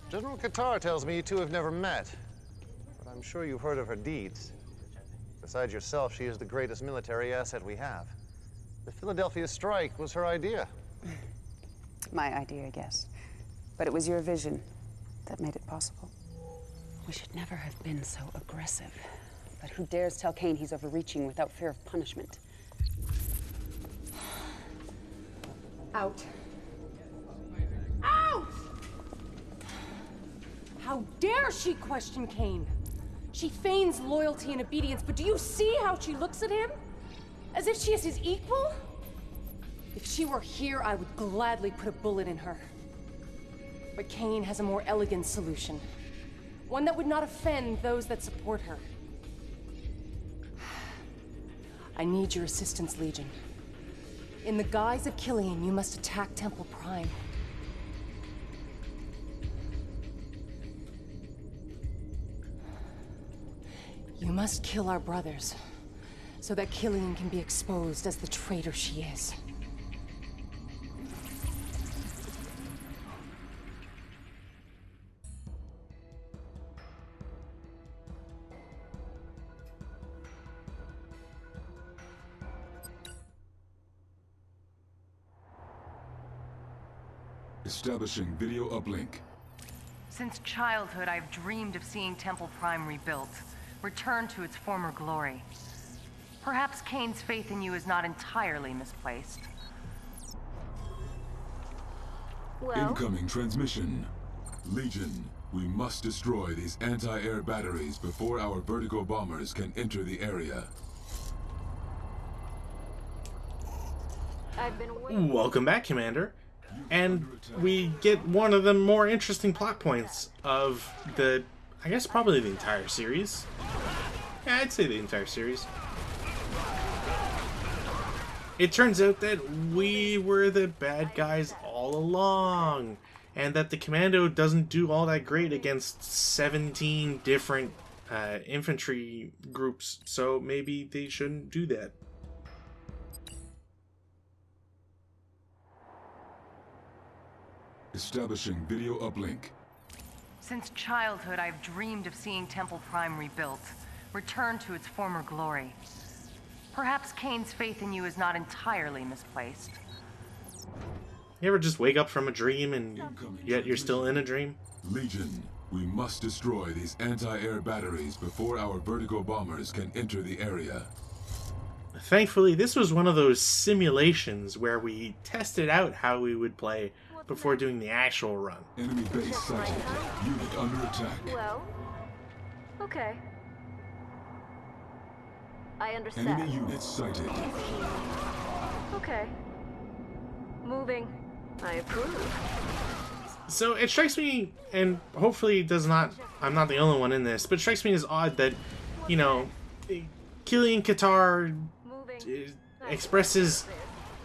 General Qatar tells me you two have never met, but I'm sure you've heard of her deeds. Besides yourself, she is the greatest military asset we have. The Philadelphia strike was her idea. My idea, yes. But it was your vision that made it possible. We should never have been so aggressive. But who dares tell Kane he's overreaching without fear of punishment? Out. Out! How dare she question Kane? She feigns loyalty and obedience, but do you see how she looks at him? As if she is his equal? If she were here, I would gladly put a bullet in her. But Kane has a more elegant solution. One that would not offend those that support her. I need your assistance, Legion. In the guise of Killian, you must attack Temple Prime. You must kill our brothers, so that Killian can be exposed as the traitor she is. Establishing video uplink. Since childhood, I've dreamed of seeing Temple Prime rebuilt, returned to its former glory. Perhaps Kane's faith in you is not entirely misplaced. Well, Incoming transmission. Legion, we must destroy these anti-air batteries before our vertigo bombers can enter the area. I've been waiting. Welcome back, Commander. And we get one of the more interesting plot points of the, I guess probably the entire series. Yeah, I'd say the entire series. It turns out that we were the bad guys all along, and that the Commando doesn't do all that great against 17 different infantry groups, so maybe they shouldn't do that. Establishing video uplink. Since childhood, I've dreamed of seeing Temple Prime rebuilt, returned to its former glory. Perhaps Kane's faith in you is not entirely misplaced. You ever just wake up from a dream and yet you're still in a dream? Legion, we must destroy these anti-air batteries before our vertigo bombers can enter the area. Thankfully, this was one of those simulations where we tested out how we would play before doing the actual run. Enemy base sighted. Unit under attack. Well, okay. I understand. Enemy units sighted. Okay. Moving. I approve. So it strikes me, and hopefully it does not, I'm not the only one in this, but it strikes me as odd that, you know, Killian Qatar expresses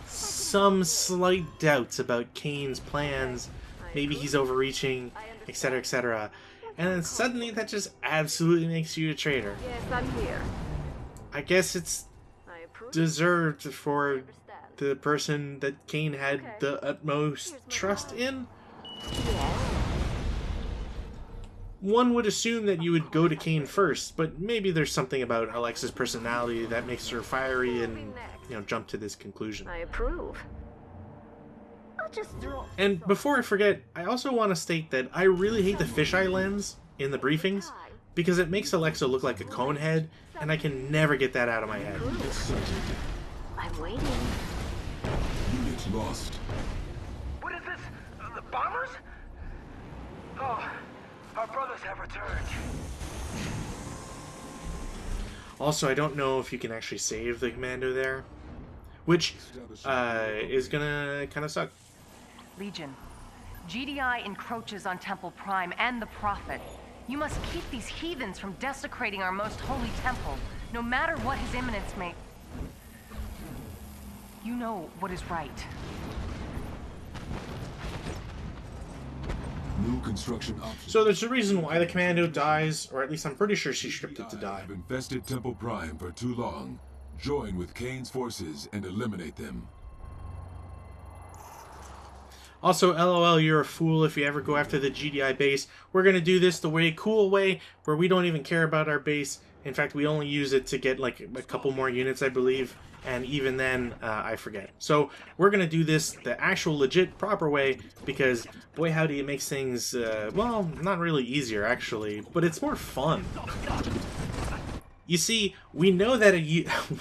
some slight doubts about Kane's plans, maybe he's overreaching, etc., etc. And then suddenly that just absolutely makes you a traitor. Yes, I'm here. I guess it's I approve. deserved for the person that Kane had the utmost trust in. One would assume that you would go to Kane first, but maybe there's something about Alexa's personality that makes her fiery and, you know, jump to this conclusion. I approve. I'll just draw. And before I forget, I also want to state that I really hate the fisheye lens in the briefings, because it makes Alexa look like a cone head, and I can never get that out of my head. I'm waiting. Unit lost. What is this? The bombers? Oh, our brothers have returned. Also, I don't know if you can actually save the commando there, which is gonna kind of suck. Legion, GDI encroaches on Temple Prime and the Prophet. You must keep these heathens from desecrating our most holy temple, no matter what his eminence may... You know what is right. New construction options. So there's a reason why the commando dies, or at least I'm pretty sure she's scripted to die. Have infested Temple Prime for too long. Join with Kane's forces and eliminate them. Also, LOL, you're a fool if you ever go after the GDI base. We're going to do this the cool way, where we don't even care about our base. In fact, we only use it to get like a couple more units, I believe. And even then, I forget. So we're going to do this the actual legit proper way, because boy howdy, it makes things, well, not really easier actually, but it's more fun. You see, we know that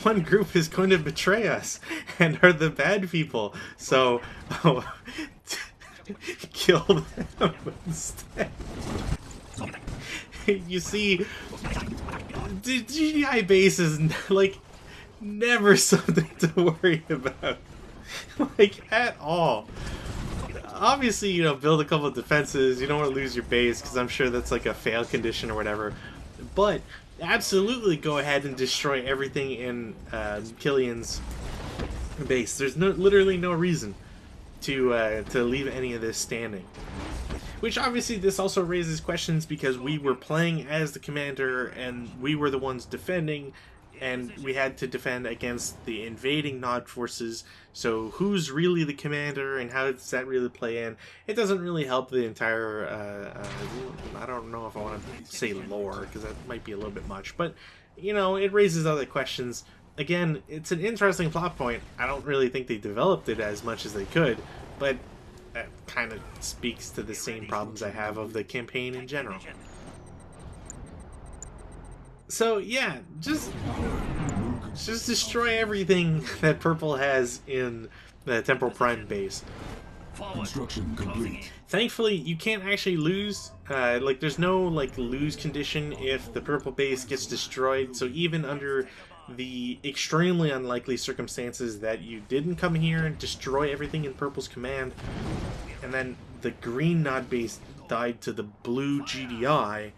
one group is going to betray us and are the bad people, so kill them instead. You see, the GDI base is like never something to worry about, like at all. Obviously, you know, build a couple of defenses. You don't want to lose your base because I'm sure that's like a fail condition or whatever. But absolutely go ahead and destroy everything in Killian's base. There's literally no reason to leave any of this standing. Which obviously this also raises questions because we were playing as the commander and we were the ones defending, and we had to defend against the invading Nod forces. So who's really the commander and how does that really play in? It doesn't really help the entire, I don't know if I want to say lore, because that might be a little bit much. But, you know, it raises other questions. Again, it's an interesting plot point. I don't really think they developed it as much as they could, but that kind of speaks to the same problems I have of the campaign in general. So yeah, just destroy everything that Purple has in the Temporal Prime base. Construction complete. Thankfully, you can't actually lose. Like, there's no like lose condition if the Purple base gets destroyed. So even under the extremely unlikely circumstances that you didn't come here and destroy everything in Purple's command, and then the green Nod base died to the blue GDI,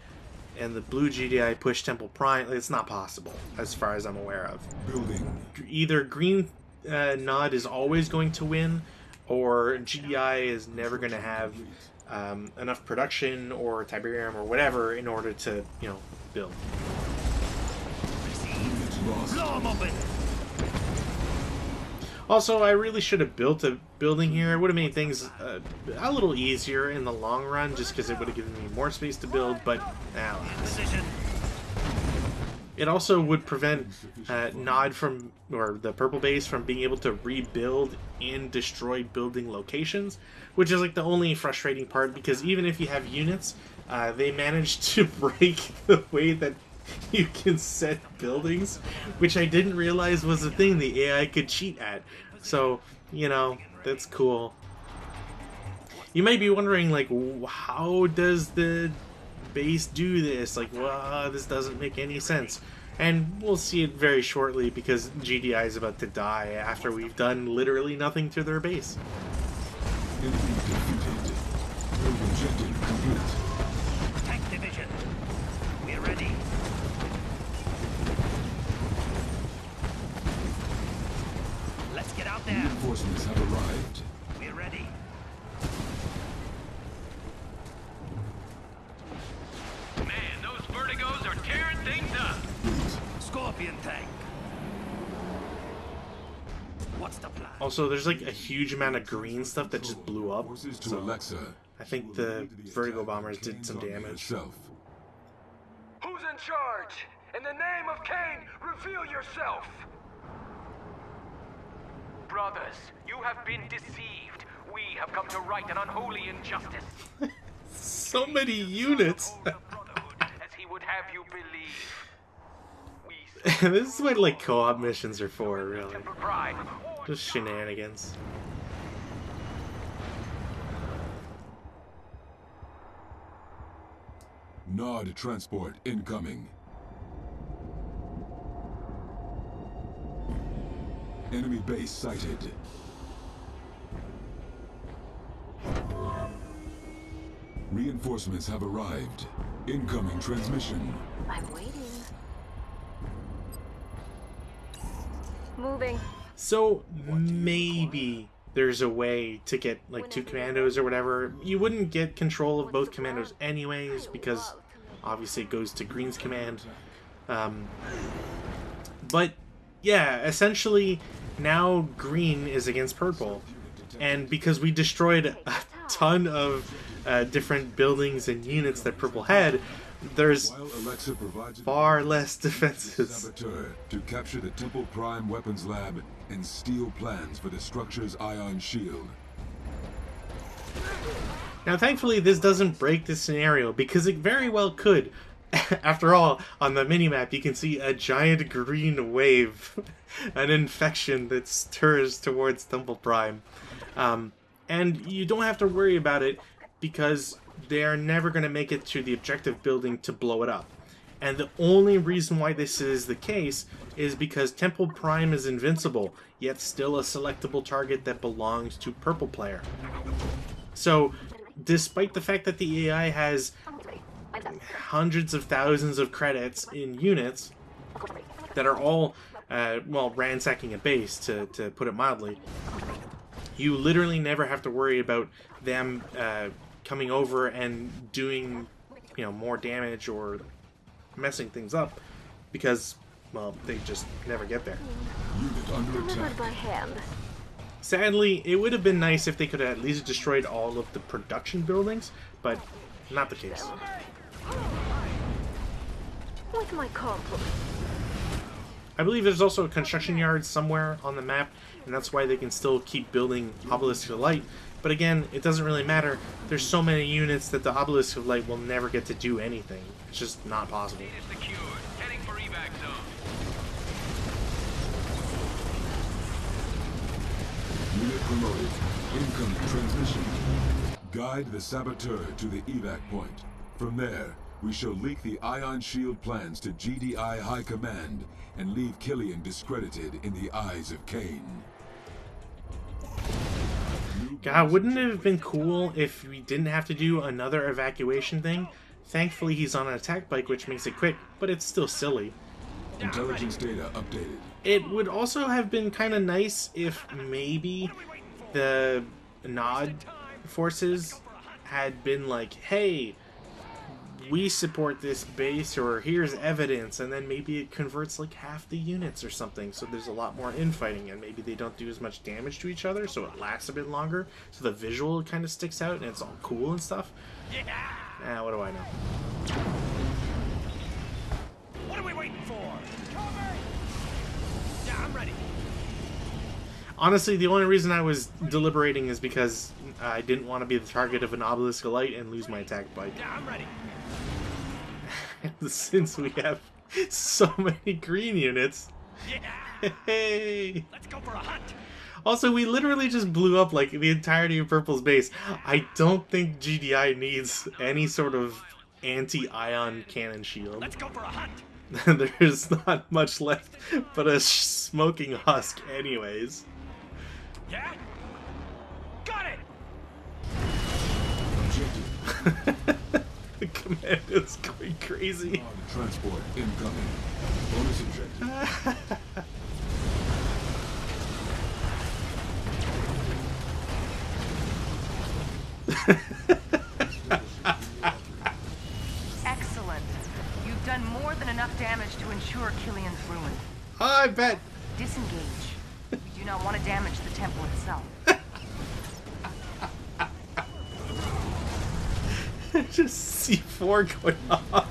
and the blue GDI pushed Temple Prime, it's not possible, as far as I'm aware of. Building. Either green Nod is always going to win, or GDI is never going to have enough production or Tiberium or whatever in order to, you know, build. Blow 'em open. Also, I really should have built a building here. It would have made things a little easier in the long run, just because it would have given me more space to build, but alas. It also would prevent Nod from, or the Purple base, from being able to rebuild in destroyed building locations, which is like the only frustrating part, because even if you have units, they manage to break the way that you can set buildings, which I didn't realize was a thing the AI could cheat at. So, you know, that's cool. You might be wondering, like, how does the base do this? Like, wow, this doesn't make any sense. And we'll see it very shortly, because GDI is about to die after we've done literally nothing to their base. Objective complete. Tank division. We're ready. Let's get out there. Reinforcements have arrived. We're ready. Man, those vertigos are tearing things up. Scorpion tank. What's the plan? Also, there's like a huge amount of green stuff that just blew up. Forces to So Alexa. I think the Vertigo bombers did some damage. Yourself. Who's in charge? In the name of Kane, reveal yourself. Brothers, you have been deceived. We have come to right an unholy injustice. So many units. Uphold the Brotherhood as he would have you believe. We This is what like co-op missions are for, really. Temple Prime. Just shenanigans. Nod transport incoming. Enemy base sighted. Reinforcements have arrived. Incoming transmission. I'm waiting. Moving. So maybe there's a way to get like 2 commandos or whatever. You wouldn't get control of both commandos anyways, because obviously it goes to Green's command. But yeah, essentially now Green is against Purple, And because we destroyed a ton of different buildings and units that Purple had, there's far less defenses. Saboteur to capture the Temple Prime weapons lab and steal plans for the structure's ion shield. Now, thankfully, this doesn't break the scenario, because it very well could. After all, on the minimap, you can see a giant green wave, an infection that stirs towards Temple Prime. And you don't have to worry about it, because they're never going to make it to the objective building to blow it up. And the only reason why this is the case is because Temple Prime is invincible, yet still a selectable target that belongs to Purple Player. So, despite the fact that the AI has hundreds of thousands of credits in units that are all, well, ransacking a base, to put it mildly, you literally never have to worry about them coming over and doing, you know, more damage or messing things up, because, well, they just never get there. Unit under attack. By hand. Sadly, it would have been nice if they could have at least destroyed all of the production buildings, but not the case. With my compliments. I believe there's also a construction yard somewhere on the map, and that's why they can still keep building Obelisk of Light. But again, it doesn't really matter. There's so many units that the Obelisk of Light will never get to do anything. It's just not possible. Unit promoted. Incoming transmission. Guide the Saboteur to the evac point. From there, we shall leak the ion shield plans to GDI High Command and leave Killian discredited in the eyes of Kane. God, wouldn't it have been cool if we didn't have to do another evacuation thing? Thankfully, he's on an attack bike, which makes it quick, but it's still silly. Intelligence data updated. It would also have been kind of nice if maybe the Nod forces had been like, hey, we support this base, or here's evidence, and then maybe it converts like half the units or something, so there's a lot more infighting, and maybe they don't do as much damage to each other, so it lasts a bit longer, so the visual kind of sticks out, and it's all cool and stuff. What do I know? What are we waiting for? Cover! Yeah, I'm ready. Honestly, the only reason I was deliberating is because I didn't want to be the target of an Obelisk of Light and lose my attack bike. Yeah, I'm ready. Since we have so many green units. Yeah. Hey! Let's go for a hunt. Also, we literally just blew up like the entirety of Purple's base. I don't think GDI needs any sort of anti-ion cannon shield. Let's go for a hunt. There's not much left but a smoking husk anyways. Yeah? Got it! Objective. The commando's going crazy. Transport incoming. Bonus objective. Excellent. You've done more than enough damage to ensure Killian's ruin. I bet. Disengage. We do not want to damage the temple itself. Just C4 going off.